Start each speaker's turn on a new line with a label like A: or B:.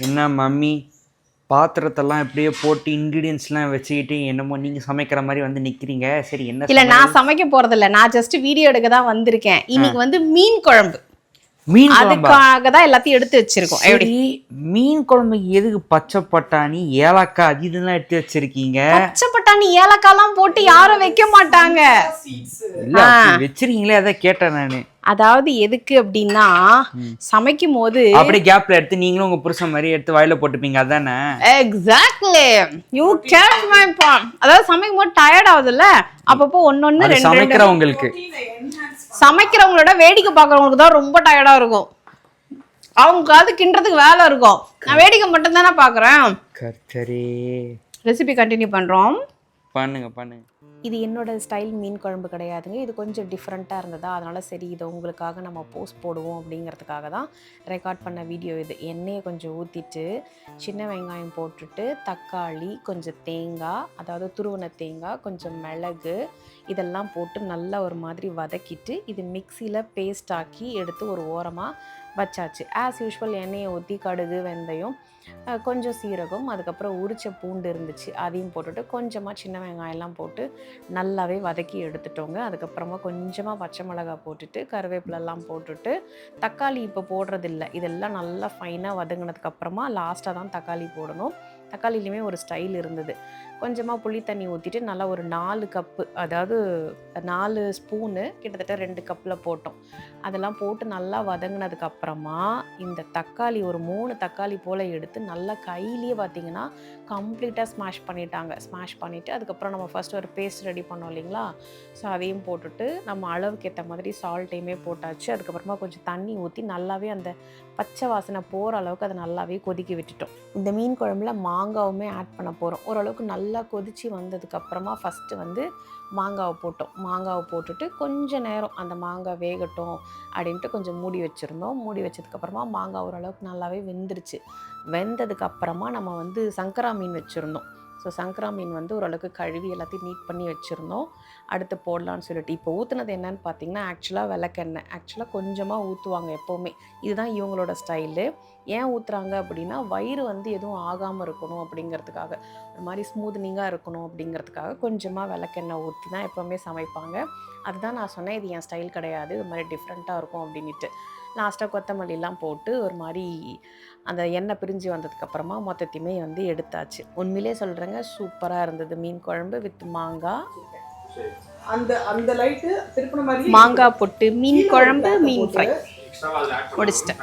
A: என்ன மம்மி பாத்திரத்தெல்லாம் இப்படியே போட்டு இன்க்ரீடியன்ஸ்லாம் வச்சுக்கிட்டு என்னமோ நீங்கள் சமைக்கிற மாதிரி வந்து நிற்கிறீங்க. சரி என்ன
B: இல்லை, நான் சமைக்க போகிறதில்ல, நான் ஜஸ்ட் வீடியோ எடுக்க தான் வந்திருக்கேன். இன்னைக்கு வந்து மீன் குழம்பு,
A: மீன்
B: அதுக்காக தான் எல்லாத்தையும் எடுத்து வச்சிருக்கோம். எப்படி
A: மீன் குழம்புக்கு எதுக்கு பச்சை பட்டாணி ஏலக்காய் அது இதெல்லாம் எடுத்து வச்சிருக்கீங்க?
B: பச்சை பட்டாணி ஏலக்காய்லாம் போட்டு யாரும் வைக்க மாட்டாங்க.
A: வச்சிருக்கீங்களே, அதான் கேட்டேன் நானு.
B: அதாவது எதுக்கு அப்படின்னா, சமைக்கும் போது
A: அப்படியே கேப்ல எடுத்து நீங்களும் உங்க புருஷன் மாதிரி எடுத்து வாயில போட்டுப்பீங்க, அதானே?
B: Exactly, you catch my point. அதாவது சமைக்கும் போது டயர்ட் ஆகுதுல்ல, அப்பப்போ ஒன்னொன்னு ரெண்டு
A: சமைக்கிறவங்களுக்கு,
B: சமைக்கிறவங்களோட வேடிக்கை பார்க்கறவங்களுக்கு தான் ரொம்ப டயர்டா இருக்கும். அவங்க அது கிண்டுறதுக்கு வேலை இருக்கும், நான் வேடிக்கை மட்டும் தானே பாக்குறேன்.
A: கர்த்தரே,
B: ரெசிபி கண்டினியூ பண்றோம்.
A: பண்ணுங்க.
B: இது என்னோட ஸ்டைல் மீன் குழம்பு கிடையாதுங்க. இது கொஞ்சம் டிஃப்ரெண்ட்டாக இருந்ததா, அதனால் சரி இதை உங்களுக்காக நம்ம போஸ்ட் போடுவோம் அப்படிங்கிறதுக்காக தான் ரெக்கார்ட் பண்ண வீடியோ இது. எண்ணெயை கொஞ்சம் ஊற்றிட்டு சின்ன வெங்காயம் போட்டுட்டு தக்காளி, கொஞ்சம் தேங்காய், அதாவது துருவன தேங்காய், கொஞ்சம் மிளகு இதெல்லாம் போட்டு நல்லா ஒரு மாதிரி வதக்கிட்டு இது மிக்சியில் பேஸ்ட் ஆக்கி எடுத்து ஒரு ஓரமாக வச்சாச்சு. ஆஸ் யூஷுவல் எண்ணெயை ஊற்றி கடுகு, வெந்தயம், கொஞ்சம் சீரகம், அதுக்கப்புறம் உரிச்ச பூண்டு இருந்துச்சு அதையும் போட்டுட்டு கொஞ்சமாக சின்ன வெங்காயம்லாம் போட்டு நல்லாவே வதக்கி எடுத்துட்டோங்க. அதுக்கப்புறமா கொஞ்சமாக பச்சை மிளகாய் போட்டுட்டு கருவேப்பிலெல்லாம் போட்டுட்டு தக்காளி இப்போ போடுறதில்ல, இதெல்லாம் நல்லா ஃபைனாக வதங்கினதுக்கப்புறமா லாஸ்ட்டாக தான் தக்காளி போடணும். தக்காளிலையுமே ஒரு ஸ்டைல் இருந்தது. கொஞ்சமாக புளி தண்ணி ஊற்றிட்டு நல்லா ஒரு 4 கப்பு, அதாவது 4 ஸ்பூனு, கிட்டத்தட்ட 2 கப்பில் போட்டோம். அதெல்லாம் போட்டு நல்லா வதங்கினதுக்கப்புறமா இந்த தக்காளி ஒரு 3 தக்காளி போல் எடுத்து நல்லா கையிலேயே பார்த்திங்கன்னா கம்ப்ளீட்டாக ஸ்மாஷ் பண்ணிட்டாங்க. ஸ்மாஷ் பண்ணிவிட்டு அதுக்கப்புறம் நம்ம ஃபஸ்ட்டு ஒரு பேஸ்ட் ரெடி பண்ணோம் இல்லைங்களா, ஸோ அதையும் போட்டுட்டு நம்ம அளவுக்கு ஏற்ற மாதிரி சால்ட்டையுமே போட்டாச்சு. அதுக்கப்புறமா கொஞ்சம் தண்ணி ஊற்றி நல்லாவே அந்த பச்சை வாசனை போகிற அளவுக்கு அதை நல்லாவே கொதிக்க விட்டுட்டோம். இந்த மீன் குழம்புல மாங்காவுமே ஆட் பண்ண போகிறோம். ஓரளவுக்கு நல்லா கொதித்து வந்ததுக்கப்புறமா ஃபஸ்ட்டு வந்து மாங்காவை போட்டோம். மாங்காவை போட்டுட்டு கொஞ்சம் நேரம் அந்த மாங்காய் வேகட்டும் அப்படின்ட்டு கொஞ்சம் மூடி வச்சுருந்தோம். மூடி வச்சதுக்கப்புறமா மாங்காய் ஓரளவுக்கு நல்லாவே வெந்துருச்சு. வெந்ததுக்கப்புறமா நம்ம வந்து சங்கரா மீன் வச்சுருந்தோம். ஸோ சங்கரா மீன் வந்து ஓரளவுக்கு கழுவி எல்லாத்தையும் நீட் பண்ணி வச்சுருந்தோம். அடுத்து போடலான்னு சொல்லிட்டு இப்போ ஊற்றுனது என்னன்னு பார்த்தீங்கன்னா, ஆக்சுவலாக விளக்கெண்ணெய். ஆக்சுவலாக கொஞ்சமாக ஊற்றுவாங்க எப்போவுமே, இதுதான் இவங்களோட ஸ்டைலு. ஏன் ஊற்றுறாங்க அப்படின்னா, வயிறு வந்து எதுவும் ஆகாமல் இருக்கணும் அப்படிங்கிறதுக்காக, ஒரு மாதிரி ஸ்மூத்னிங்காக இருக்கணும் அப்படிங்கிறதுக்காக கொஞ்சமாக விளக்கெண்ணெய் ஊற்றி தான் எப்போவுமே சமைப்பாங்க. அதுதான் நான் சொன்னேன், இது என் ஸ்டைல் கிடையாது, இது மாதிரி டிஃப்ரெண்ட்டாக இருக்கும் அப்படின்ட்டு. லாஸ்ட்டாக கொத்தமல்லிலாம் போட்டு ஒரு மாதிரி அந்த எண்ணெய் பிரிஞ்சு வந்ததுக்கப்புறமா மொத்தத்தையுமே வந்து எடுத்தாச்சு. உண்மையிலே சொல்கிறேங்க, சூப்பராக இருந்தது மீன் குழம்பு வித் மாங்காய்.
C: அந்த லைட்டு திருப்பின மாதிரி
B: மாங்காய் போட்டு மீன் குழம்பு, மீன் ஃப்ரை முடிச்சிட்டேன்.